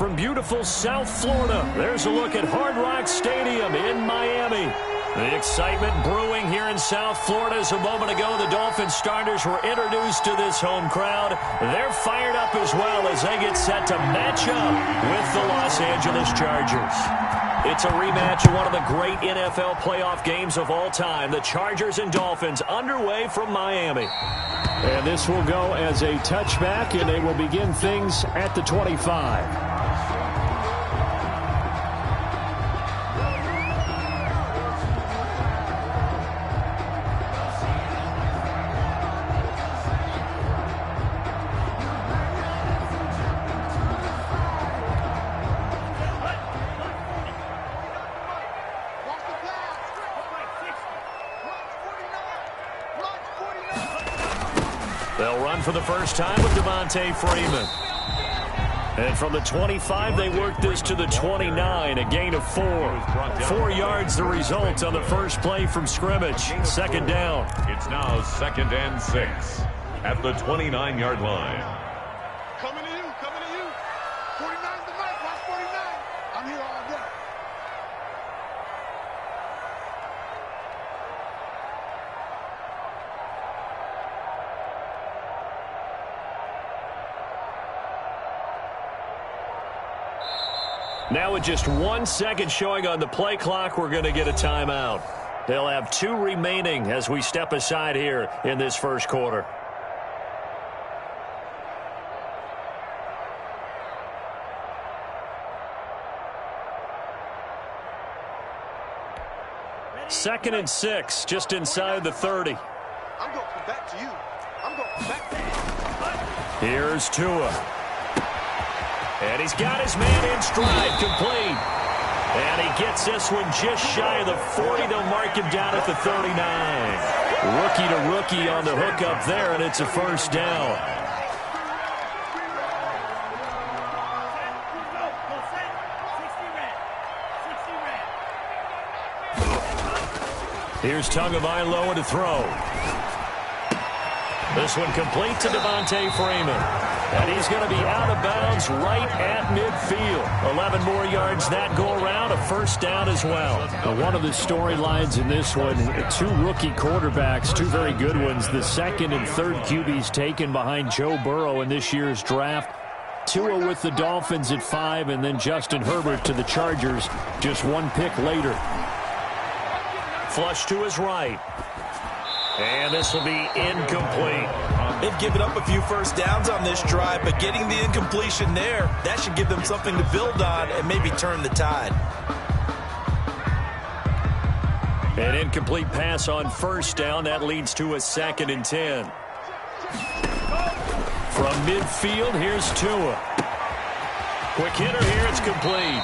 from beautiful South Florida. There's a look at Hard Rock Stadium in Miami. The excitement brewing here in South Florida as a moment ago the Dolphins starters were introduced to this home crowd. They're fired up as well as they get set to match up with the Los Angeles Chargers. It's a rematch of one of the great NFL playoff games of all time. The Chargers and Dolphins underway from Miami. And this will go as a touchback, and they will begin things at the 25. They'll run for the first time with Devontae Freeman. And from the 25, they work this to the 29, a gain of 4. 4 yards the result on the first play from scrimmage. Second down. It's now 2nd and 6 at the 29-yard line. Coming to you, coming to you. 49's the night, watch 49. I'm here all day. Now with just 1 second showing on the play clock, we're going to get a timeout. They'll have 2 remaining as we step aside here in this first quarter. Second and 6, just inside the 30. I'm going to come back to you. I'm going to come back to you. Here's Tua. And he's got his man in stride, complete. And he gets this one just shy of the 40. They'll mark him down at the 39. Rookie to rookie on the hook up there, and it's a first down. Here's Tagovailoa to throw. This one complete to Devontae Freeman. And he's going to be out of bounds right at midfield. 11 more yards that go around, a first down as well. One of the storylines in this one, 2 rookie quarterbacks, 2 very good ones. The second and third QBs taken behind Joe Burrow in this year's draft. Tua with the Dolphins at 5, and then Justin Herbert to the Chargers just 1 pick later. Flush to his right. And this will be incomplete. They've given up a few first downs on this drive, but getting the incompletion there, that should give them something to build on and maybe turn the tide. An incomplete pass on first down. That leads to a 2nd and 10. From midfield, here's Tua. Quick hitter here, it's complete.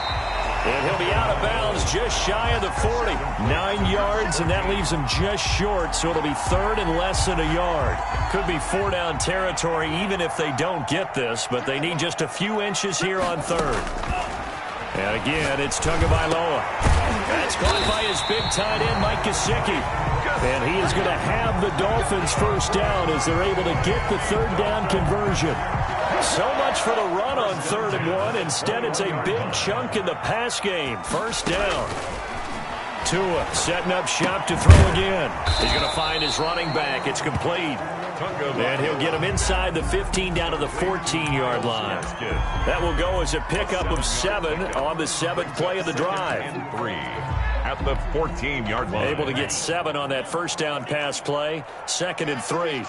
And he'll be out of bounds just shy of the 40. 9 yards, and that leaves him just short, so it'll be 3rd and less than a yard. Could be 4-down territory even if they don't get this, but they need just a few inches here on 3rd. And again, it's Tagovailoa. That's caught by his big tight end, Mike Gesicki. And he is going to have the Dolphins first down as they're able to get the 3rd down conversion. So much for the run on 3rd and 1. Instead, it's a big chunk in the pass game. First down. Tua setting up shop to throw again. He's going to find his running back. It's complete. And he'll get him inside the 15 down to the 14-yard line. That will go as a pickup of 7 on the 7th play of the drive. 3 at the 14-yard line. Able to get 7 on that first down pass play. 2nd and 3.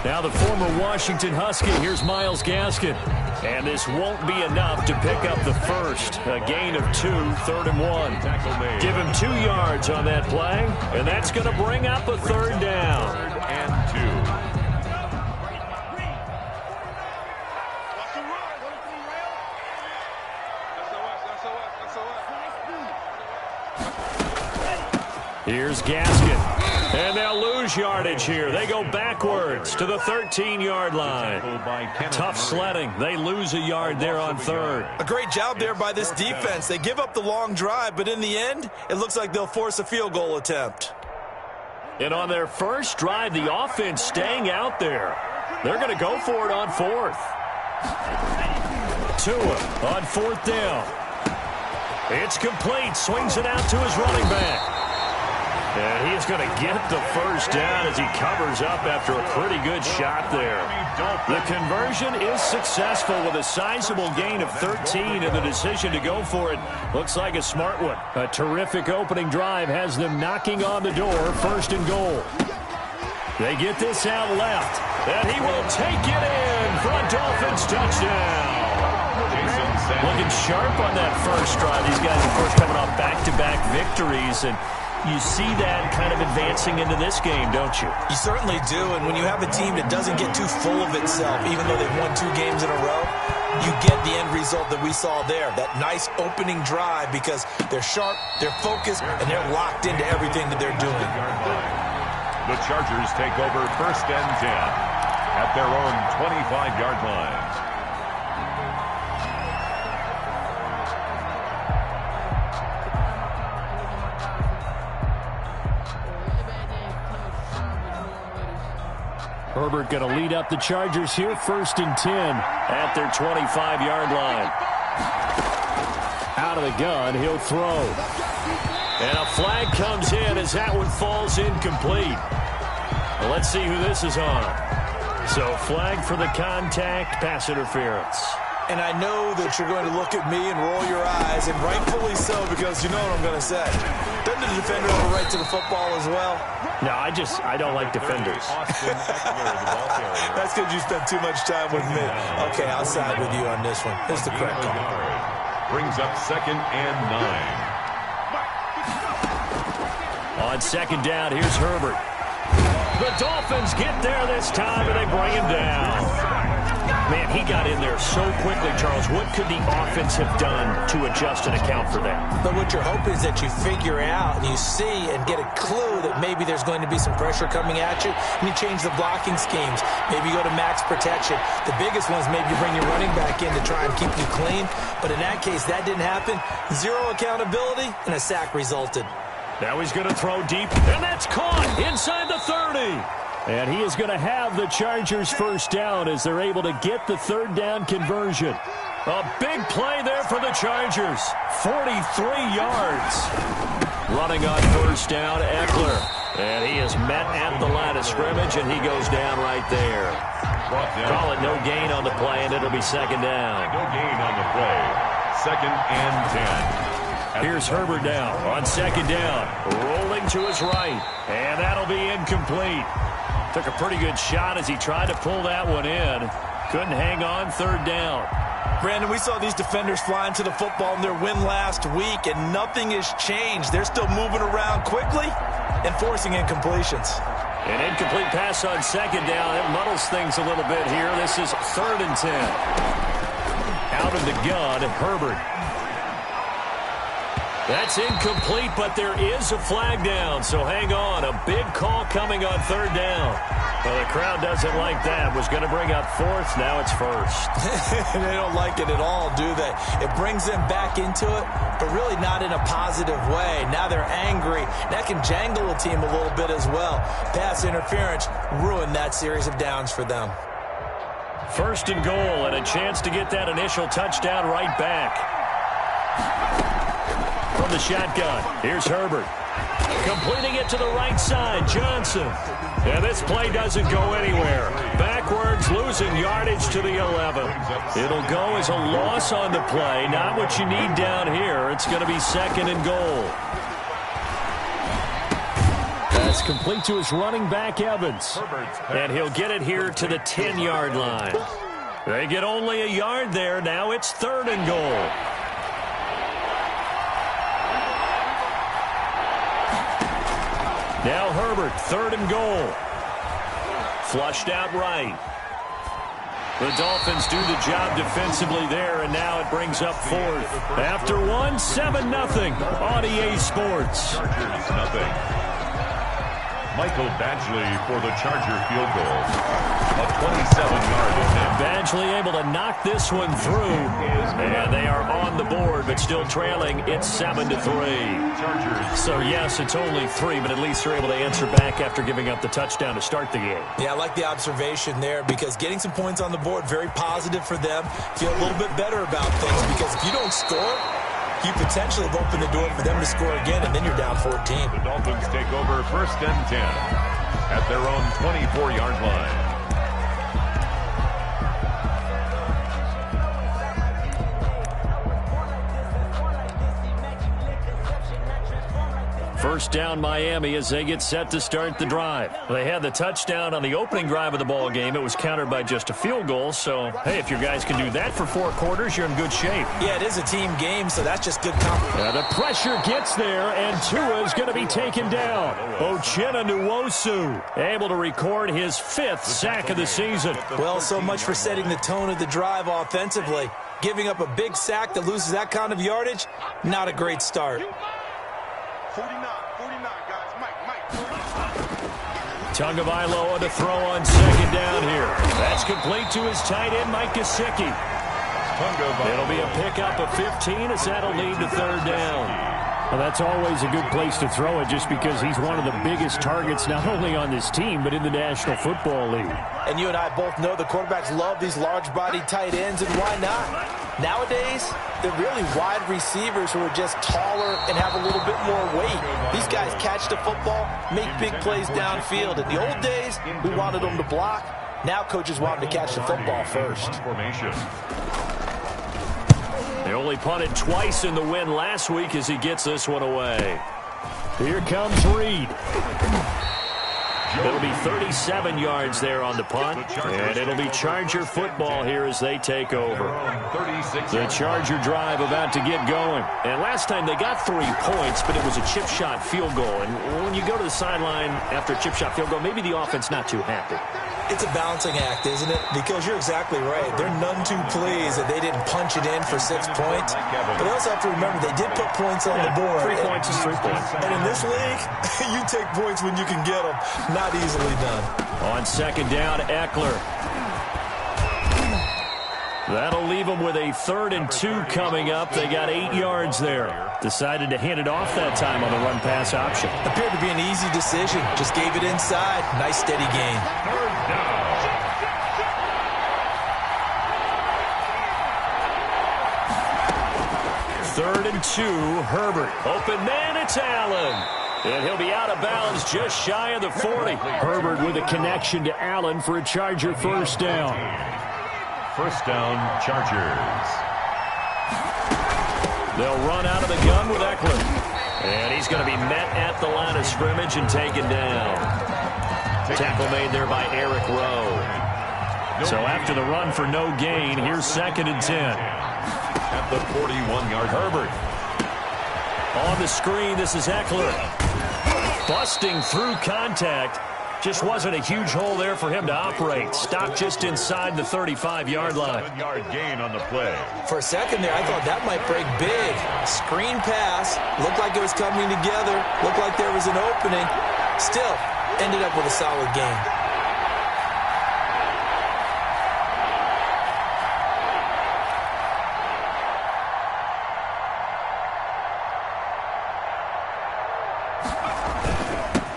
Now the former Washington Husky, here's Myles Gaskin. And this won't be enough to pick up the first. A gain of 2, 3rd and 1. Give him 2 yards on that play, and that's going to bring up a 3rd down. 3rd and 2. Here's Gaskin. And they'll lose yardage here. They go backwards to the 13-yard line. Tough sledding. They lose a yard there on 3rd. A great job there by this defense. They give up the long drive, but in the end, it looks like they'll force a field goal attempt. And on their first drive, the offense staying out there. They're going to go for it on fourth. Tua on fourth down. It's complete. Swings it out to his running back. And he's going to get the first down as he covers up after a pretty good shot there. The conversion is successful with a sizable gain of 13, and the decision to go for it looks like a smart one. A terrific opening drive has them knocking on the door, first and goal. They get this out left, and he will take it in for a Dolphins touchdown. Looking sharp on that first drive. These guys, of course, coming off back-to-back victories, and you see that kind of advancing into this game, don't you? You certainly do, and when you have a team that doesn't get too full of itself, even though they've won 2 games in a row, you get the end result that we saw there, that nice opening drive, because they're sharp, they're focused, and they're locked into everything that they're doing. The Chargers take over first and 10 at their own 25-yard line. Herbert going to lead up the Chargers here, first and 10 at their 25-yard line. Out of the gun, he'll throw. And a flag comes in as that one falls incomplete. Well, let's see who this is on. So flag for the contact, pass interference. And I know that you're going to look at me and roll your eyes, and rightfully so, because you know what I'm going to say. Doesn't the defender have a right to the football as well? No, I don't like defenders. That's because you spent too much time with me. Okay, I'll side with you on this one. Here's the correct call. Brings up second and 9. On second down, here's Herbert. The Dolphins get there this time, and they bring him down. Man, he got in there so quickly, Charles. What could the offense have done to adjust and account for that? But what you're hoping is that you figure out and you see and get a clue that maybe there's going to be some pressure coming at you, and you change the blocking schemes. Maybe you go to max protection. The biggest one's maybe you bring your running back in to try and keep you clean. But in that case, that didn't happen. 0 accountability, and a sack resulted. Now he's going to throw deep, and that's caught inside the 30. And he is going to have the Chargers first down as they're able to get the third down conversion. A big play there for the Chargers. 43 yards. Running on first down, Eckler. And he is met at the line of scrimmage, and he goes down right there. Call it no gain on the play, and it'll be second down. No gain on the play. Second and 10. Here's Herbert down on second down. Rolling to his right. And that'll be incomplete. Took a pretty good shot as he tried to pull that one in. Couldn't hang on, third down. Brandon, we saw these defenders flying to the football in their win last week, and nothing has changed. They're still moving around quickly and forcing incompletions. An incomplete pass on second down. It muddles things a little bit here. This is third and 10. Out of the gun, Herbert. That's incomplete, but there is a flag down, so hang on. A big call coming on third down. Well, the crowd doesn't like that. Was going to bring up fourth, now it's first. They don't like it at all, do they? It brings them back into it, but really not in a positive way. Now they're angry. That can jangle a team a little bit as well. Pass interference ruined that series of downs for them. First and goal, and a chance to get that initial touchdown right back. From the shotgun, here's Herbert. Completing it to the right side, Johnson. And this play doesn't go anywhere. Backwards, losing yardage to the 11. It'll go as a loss on the play. Not what you need down here. It's going to be second and goal. That's complete to his running back, Evans. And he'll get it here to the 10-yard line. They get only a yard there. Now it's third and goal. Now Herbert, third and goal. Flushed out right. The Dolphins do the job defensively there, and now it brings up fourth. After one, 7-0 on EA Sports. Chargers, nothing. Michael Badgley for the Charger field goal. A 27-yard attempt. Badgley able to knock this one through. And they are on the board, but still trailing. It's 7-3. Chargers. So, yes, it's only 3, but at least they're able to answer back after giving up the touchdown to start the game. Yeah, I like the observation there because getting some points on the board, very positive for them. Feel a little bit better about things because if you don't score, you potentially have opened the door for them to score again, and then you're down 14. The Dolphins take over 1st and 10 at their own 24-yard line. First down Miami as they get set to start the drive. They had the touchdown on the opening drive of the ball game. It was countered by just a field goal. So, hey, if your guys can do that for 4 quarters, you're in good shape. Yeah, it is a team game, so that's just good company. The pressure gets there, and Tua is going to be taken down. Uchenna Nwosu able to record his 5th sack of the season. Well, so much for setting the tone of the drive offensively. Giving up a big sack that loses that kind of yardage, not a great start. 49, guys. Mike. Tagovailoa to throw on 2nd down here. That's complete to his tight end, Mike Gesicki. It'll be a pickup of 15 as that'll lead to 3rd down. Well, that's always a good place to throw it just because he's one of the biggest targets not only on this team but in the National Football League. And you and I both know the quarterbacks love these large-bodied tight ends, and why not? Nowadays, they're really wide receivers who are just taller and have a little bit more weight. These guys catch the football, make big plays downfield. In the old days, we wanted them to block. Now coaches want them to catch the football first. Formation. They only punted twice in the win last week as he gets this one away. Here comes Reed. It'll be 37 yards there on the punt, and it'll be Charger football here as they take over. The Charger drive about to get going. And last time they got 3 points, but it was a chip shot field goal. And when you go to the sideline after a chip shot field goal, maybe the offense not too happy. It's a balancing act, isn't it? Because you're exactly right. They're none too pleased that they didn't punch it in for 6 points. But they also have to remember they did put points on the board. 3 points is 3 points. And in this league, you take points when you can get them. Not easily done. On 2nd down, Eckler. That'll leave them with a 3rd and 2 coming up. They got 8 yards there. Decided to hand it off that time on the run-pass option. Appeared to be an easy decision. Just gave it inside. Nice, steady gain. 3rd and 2, Herbert. Open man, it's Allen. And he'll be out of bounds just shy of the 40. Herbert with a connection to Allen for a Charger 1st down. 1st down, Chargers. They'll run out of the gun with Eckler. And he's going to be met at the line of scrimmage and taken down. Tackle made there by Eric Rowe. So after the run for no gain, here's 2nd and 10. At the 41-yard Herbert. On the screen, this is Eckler. Busting through contact. Just wasn't a huge hole there for him to operate. Stopped just inside the 35-yard line. 7-yard gain on the play. For a second there, I thought that might break big. Screen pass. Looked like it was coming together. Looked like there was an opening. Still, ended up with a solid gain.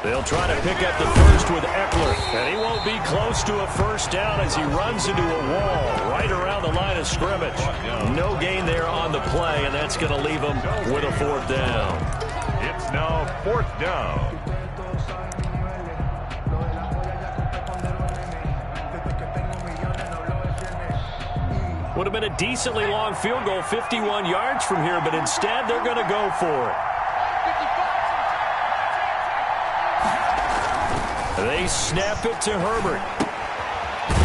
They'll try to pick up the first with Eckler. And he won't be close to a 1st down as he runs into a wall right around the line of scrimmage. No gain there on the play, and that's going to leave him with a 4th down. It's now 4th down. Would have been a decently long field goal, 51 yards from here, but instead they're going to go for it. They snap it to Herbert.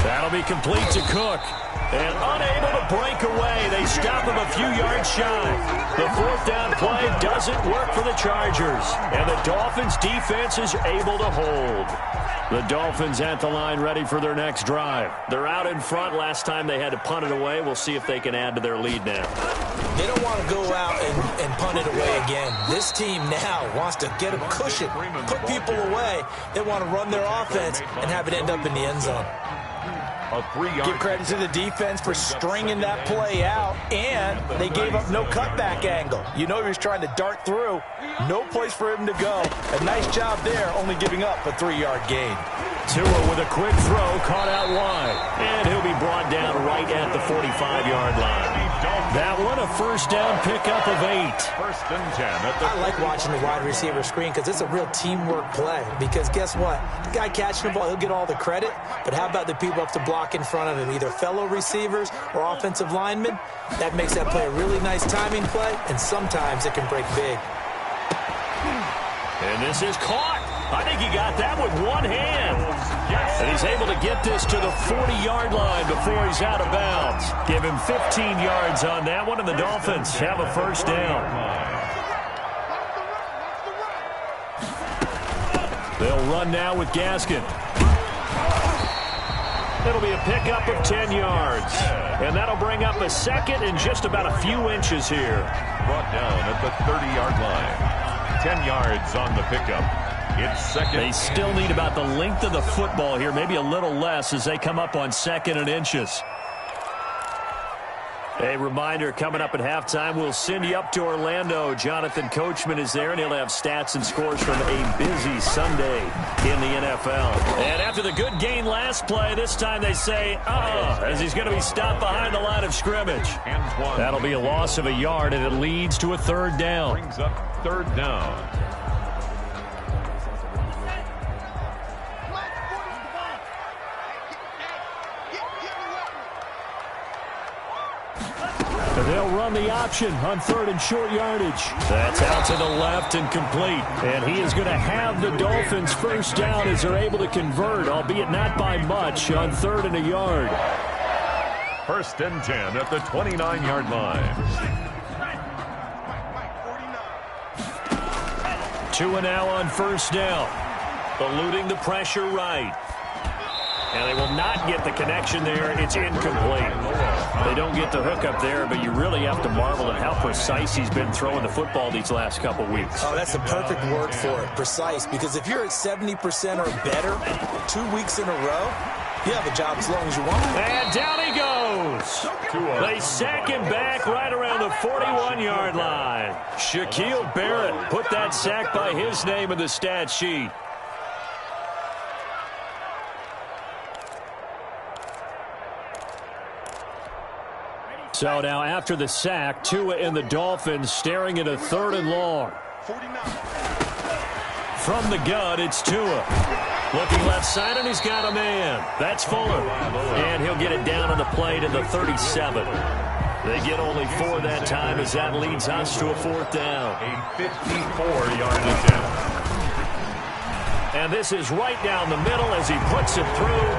That'll be complete to Cook. And unable to break away. They stop him a few yards shy. The fourth down play doesn't work for the Chargers. And the Dolphins defense is able to hold. The Dolphins at the line ready for their next drive. They're out in front. Last time they had to punt it away. We'll see if they can add to their lead now. They don't want to go out and punt it away again. This team now wants to get a cushion, put people away. They want to run their offense and have it end up in the end zone. Give credit to the defense for stringing that play out, and they gave up no cutback angle. You know he was trying to dart through. No place for him to go. A nice job there, only giving up a 3-yard gain. Tua with a quick throw, caught out wide. And he'll be brought down right at the 45-yard line. That one, a first down pickup of 8. First and 10. I like watching the wide receiver screen because it's a real teamwork play. Because guess what? The guy catching the ball, he'll get all the credit. But how about the people up to block in front of him, either fellow receivers or offensive linemen? That makes that play a really nice timing play, and sometimes it can break big. And this is caught. I think he got that with one hand. And he's able to get this to the 40-yard line before he's out of bounds. Give him 15 yards on that one, and the Dolphins have a first down. They'll run now with Gaskin. It'll be a pickup of 10 yards. And that'll bring up a second and just about a few inches here. Brought down at the 30-yard line. 10 yards on the pickup. It's second. They still need about the length of the football here, maybe a little less as they come up on second and inches. A reminder, coming up at halftime, we'll send you up to Orlando. Jonathan Coachman is there, and he'll have stats and scores from a busy Sunday in the NFL. And after the good gain last play, this time they say, as he's going to be stopped behind the line of scrimmage. That'll be a loss of a yard, and it leads to a third down. Brings up third down. They'll run the option on third and short yardage. That's out to the left and complete. And he is going to have the Dolphins first down as they're able to convert, albeit not by much, on third and a yard. First and 10 at the 29-yard line. Tua now on first down. Eluding the pressure right. And they will not get the connection there. It's incomplete. They don't get the hook up there, but you really have to marvel at how precise he's been throwing the football these last couple weeks. Oh, that's the perfect word for it, precise. Because if you're at 70% or better 2 weeks in a row, you have a job as long as you want. And down he goes. They sack him back right around the 41-yard line. Shaquille Barrett put that sack by his name in the stat sheet. So now after the sack, Tua and the Dolphins staring at a third and long. From the gun, it's Tua. Looking left side, and he's got a man. That's Fuller. And he'll get it down on the play to the 37. They get only 4 that time as that leads us to a fourth down. A 54-yard attempt. And this is right down the middle as he puts it through.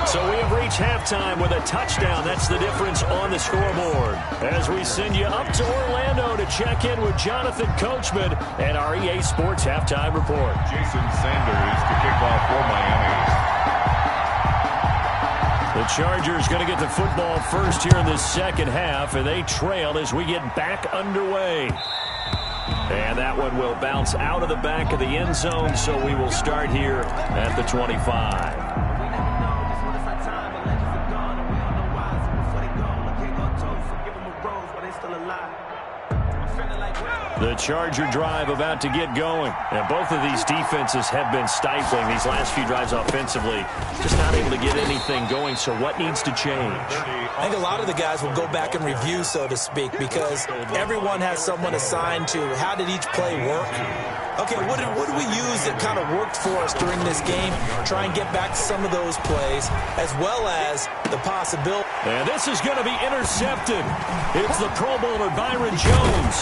So we have reached halftime with a touchdown. That's the difference on the scoreboard. As we send you up to Orlando to check in with Jonathan Coachman and our EA Sports Halftime Report. Jason Sanders to kick off for Miami. The Chargers going to get the football first here in the second half, and they trail as we get back underway. And that one will bounce out of the back of the end zone, so we will start here at the 25. The Charger drive about to get going. And both of these defenses have been stifling these last few drives offensively. Just not able to get anything going, so what needs to change? I think a lot of the guys will go back and review, so to speak, because everyone has someone assigned to how did each play work. Okay, what did we use that kind of worked for us during this game? Try and get back to some of those plays, as well as the possibility. And this is going to be intercepted. It's the Pro Bowler Byron Jones.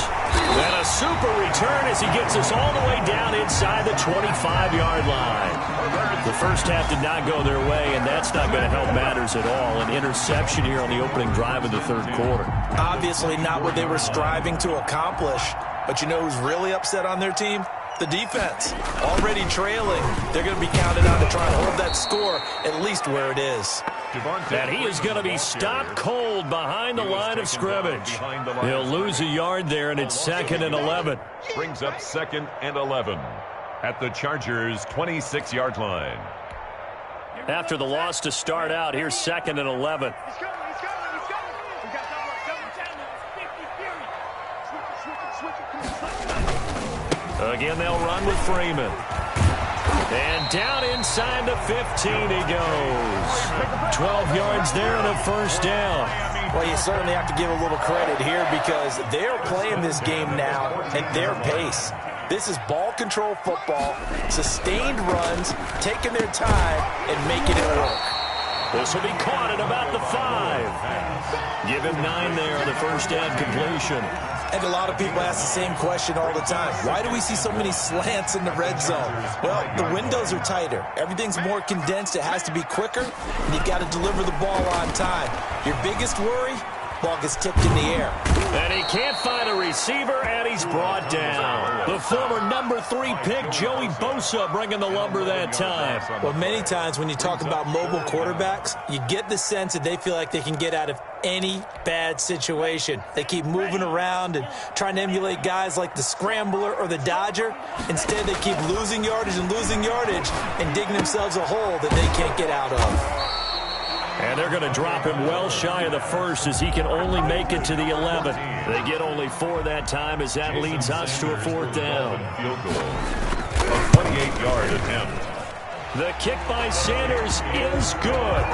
And a super return as he gets us all the way down inside the 25-yard line. The first half did not go their way, and that's not going to help matters at all. An interception here on the opening drive of the third quarter. Obviously not what they were striving to accomplish. But you know who's really upset on their team? The defense. Already trailing. They're going to be counted on to try and hold that score at least where it is. And he is going to be stopped cold behind the line of scrimmage. He'll lose a yard there, and it's 2nd and 11. Brings up 2nd and 11 at the Chargers' 26-yard line. After the loss to start out, here's 2nd and 11. Again, they'll run with Freeman. And down inside the 15 he goes. 12 yards there and a first down. Well, you certainly have to give a little credit here because they're playing this game now at their pace. This is ball control football, sustained runs, taking their time and making it work. This will be caught at about the 5. Give him 9 there on the first down completion. And a lot of people ask the same question all the time. Why do we see so many slants in the red zone? Well, the windows are tighter. Everything's more condensed. It has to be quicker, and you've got to deliver the ball on time. Your biggest worry? Ball gets tipped in the air. And he can't find a receiver, and he's brought down. The former number 3 pick, Joey Bosa, bringing the lumber that time. Well, many times when you talk about mobile quarterbacks, you get the sense that they feel like they can get out of any bad situation. They keep moving around and trying to emulate guys like the Scrambler or the Dodger. Instead, they keep losing yardage and digging themselves a hole that they can't get out of. And they're going to drop him well shy of the first as he can only make it to the 11. They get only 4 that time as that leads us to a 4th down. Field goal. A 28-yard attempt. The kick by Sanders is good.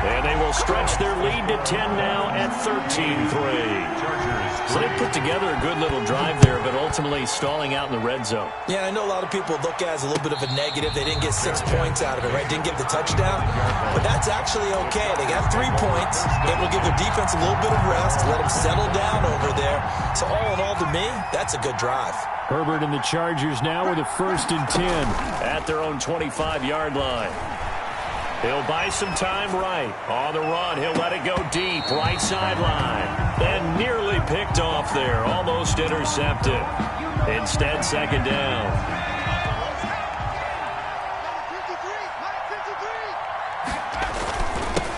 And they will stretch their lead to 10 now at 13-3. So they put together a good little drive there, but ultimately stalling out in the red zone. Yeah, I know a lot of people look at it as a little bit of a negative. They didn't get 6 points out of it, right? Didn't get the touchdown. But that's actually okay. They got 3 points. Able to give their defense a little bit of rest, let them settle down over there. So all in all, to me, that's a good drive. Herbert and the Chargers now with a 1st and 10 at their own 25-yard line. He'll buy some time right. On the run, he'll let it go deep. Right sideline. And nearly picked off there. Almost intercepted. Instead, 2nd down.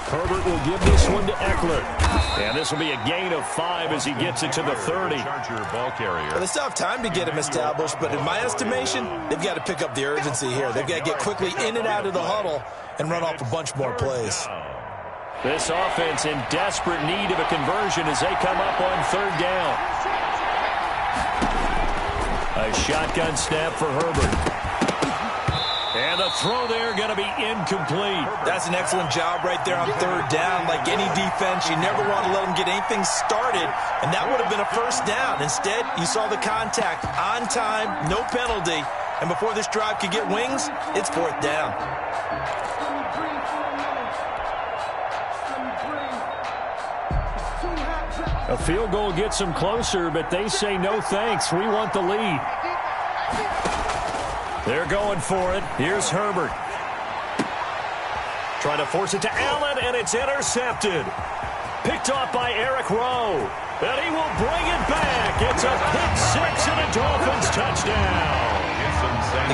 Herbert will give this one to Eckler. And this will be a gain of 5 as he gets it to the 30. Charger ball carrier. Well, they still have time to get him established, but in my estimation, they've got to pick up the urgency here. They've got to get quickly in and out of the huddle and run off a bunch more plays. This offense in desperate need of a conversion as they come up on 3rd down. A shotgun snap for Herbert. And the throw there going to be incomplete. That's an excellent job right there on 3rd down. Like any defense, you never want to let them get anything started, and that would have been a 1st down. Instead, you saw the contact on time, no penalty, and before this drive could get wings, it's 4th down. A field goal gets them closer, but they say no thanks. We want the lead. They're going for it. Here's Herbert. Trying to force it to Allen, and it's intercepted. Picked off by Eric Rowe. And he will bring it back. It's a pick 6 and a Dolphins touchdown.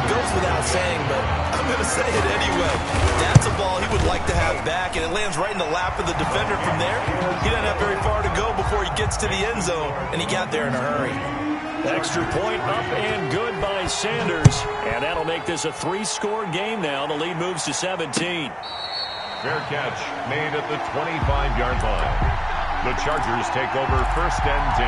It goes without saying, but I'm going to say it anyway. That's a ball he would like to have back, and it lands right in the lap of the defender from there. He doesn't have very far to go before he gets to the end zone, and he got there in a hurry. Extra point up and good by Sanders. And that'll make this a 3-score game now. The lead moves to 17. Fair catch made at the 25-yard line. The Chargers take over 1st and 10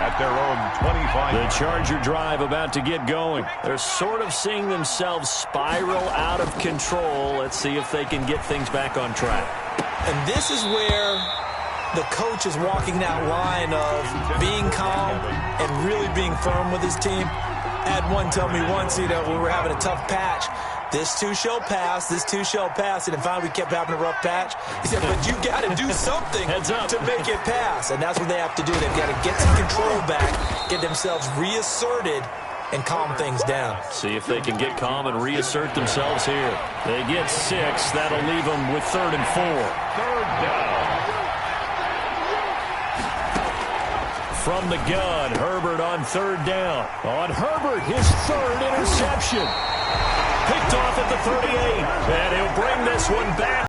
at their own 25. The Charger drive about to get going. They're sort of seeing themselves spiral out of control. Let's see if they can get things back on track. And this is where the coach is walking that line of being calm and really being firm with his team. I had one tell me once, we were having a tough patch. This too shall pass. This too shall pass. And then finally we kept having a rough patch. He said, but you got to do something to make it pass. And that's what they have to do. They've got to get some control back, get themselves reasserted, and calm things down. See if they can get calm and reassert themselves here. They get 6. That'll leave them with 3rd and 4. Third down. From the gun, Herbert on 3rd down. On Herbert, his 3rd interception. Picked off at the 38. And he'll bring this one back.